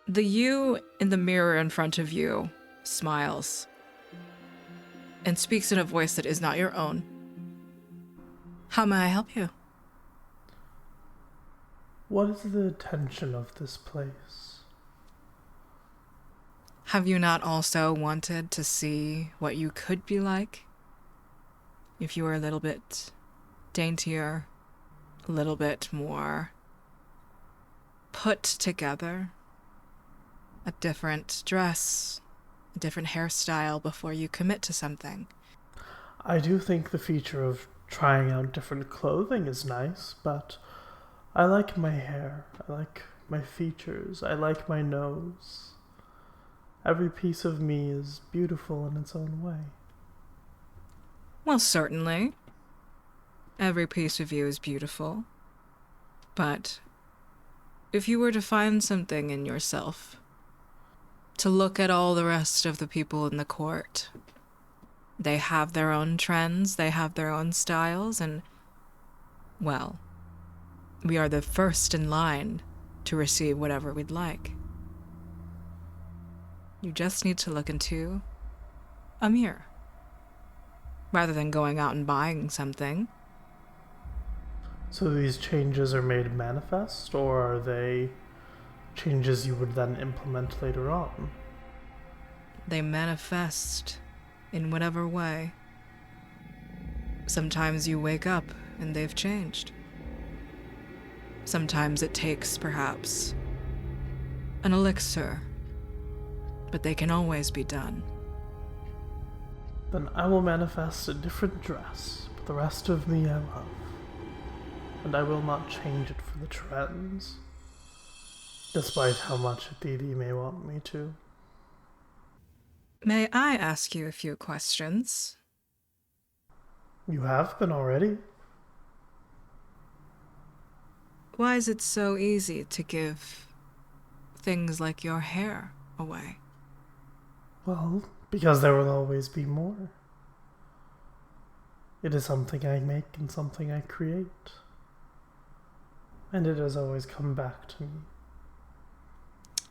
B: The you in the mirror in front of you smiles and speaks in a voice that is not your own. How may I help you?
D: What is the intention of this place?
B: Have you not also wanted to see what you could be like if you were a little bit daintier, a little bit more put together? A different dress, a different hairstyle before you commit to something.
D: I do think the feature of trying out different clothing is nice, but I like my hair. I like my features. I like my nose. Every piece of me is beautiful in its own way.
B: Well, certainly. Every piece of you is beautiful. But if you were to find something in yourself, to look at all the rest of the people in the court, they have their own trends, they have their own styles, and, well, we are the first in line to receive whatever we'd like. You just need to look into a mirror, rather than going out and buying something.
D: So these changes are made manifest, or are they changes you would then implement later on?
B: They manifest in whatever way. Sometimes you wake up and they've changed. Sometimes it takes, perhaps, an elixir, but they can always be done.
D: Then I will manifest a different dress, but the rest of me I love. And I will not change it for the trends, despite how much Didi may want me to.
B: May I ask you a few questions?
D: You have been already.
B: Why is it so easy to give things like your hair away?
D: Well, because there will always be more. It is something I make and something I create. And it has always come back to me.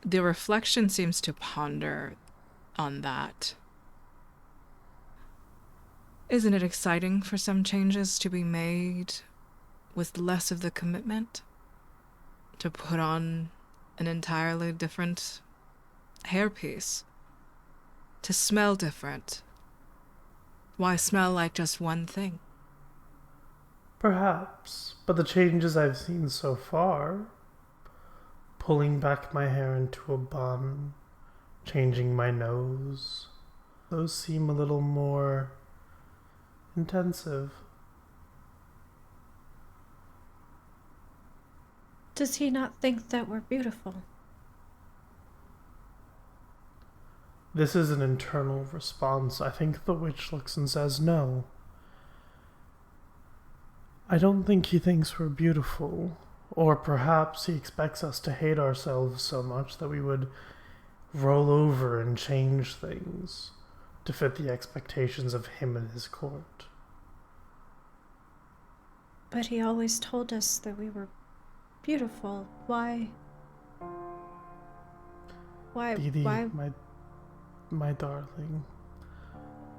B: The reflection seems to ponder on that. Isn't it exciting for some changes to be made with less of the commitment? To put on an entirely different hairpiece? To smell different? Why smell like just one thing?
D: Perhaps, but the changes I've seen so far, pulling back my hair into a bun, changing my nose, those seem a little more intensive.
A: Does he not think that we're beautiful?
D: This is an internal response. I think the witch looks and says no. I don't think he thinks we're beautiful, or perhaps he expects us to hate ourselves so much that we would roll over and change things to fit the expectations of him and his court.
A: But he always told us that we were beautiful. Why?
D: Didi,
A: Why?
D: my darling,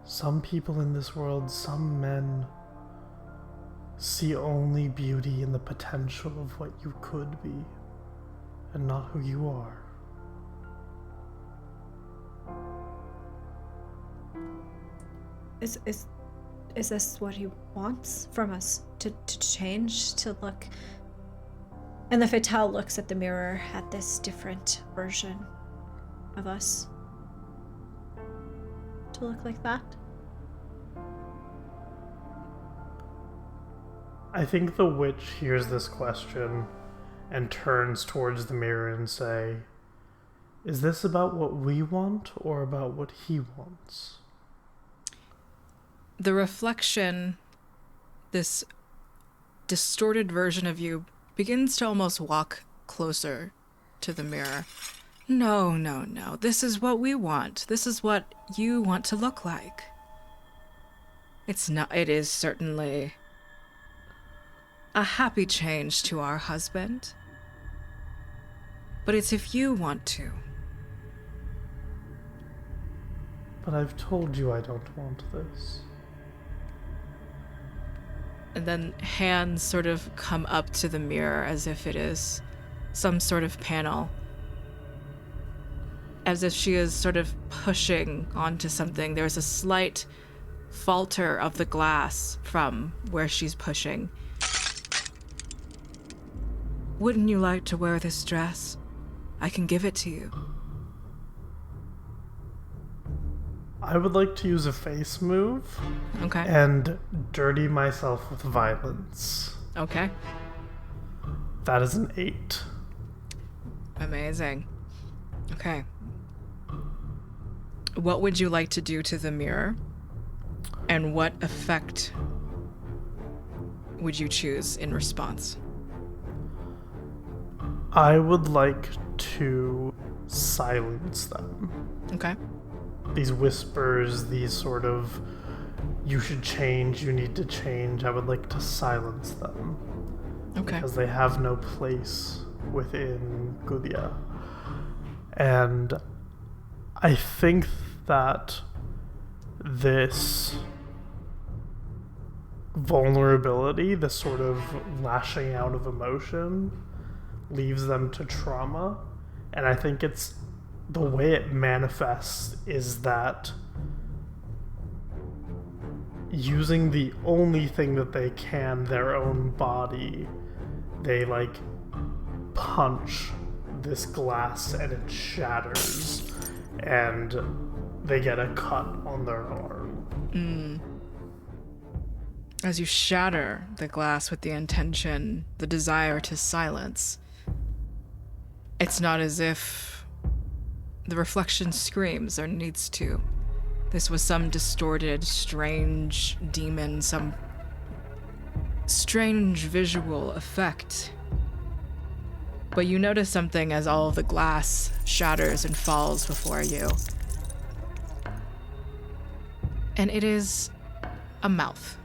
D: some people in this world, some men, see only beauty in the potential of what you could be, and not who you are.
A: Is this what he wants from us? To change, to look? And the Fatale looks at the mirror at this different version of us. To look like that?
D: I think the witch hears this question and turns towards the mirror and say, is this about what we want or about what he wants?
B: The reflection, this distorted version of you, begins to almost walk closer to the mirror. No. This is what we want. This is what you want to look like. It is certainly a happy change to our husband. But it's if you want to.
D: But I've told you I don't want this.
B: And then hands sort of come up to the mirror as if it is some sort of panel. As if she is sort of pushing onto something. There's a slight falter of the glass from where she's pushing. Wouldn't you like to wear this dress? I can give it to you.
D: I would like to use a face move.
B: Okay.
D: And dirty myself with violence.
B: Okay.
D: That is an 8.
B: Amazing. Okay. What would you like to do to the mirror? And what effect would you choose in response?
D: I would like to silence them.
B: Okay.
D: These whispers, these sort of, you should change, you need to change, I would like to silence them.
B: Okay.
D: Because they have no place within GUDIYA. And I think that this vulnerability, this sort of lashing out of emotion, leaves them to trauma. And I think it's the way it manifests is that using the only thing that they can, their own body, they like punch this glass and it shatters and they get a cut on their arm.
B: As you shatter the glass with the intention, the desire to silence, it's not as if the reflection screams or needs to. This was some distorted, strange demon, some strange visual effect. But you notice something as all of the glass shatters and falls before you. And it is a mouth.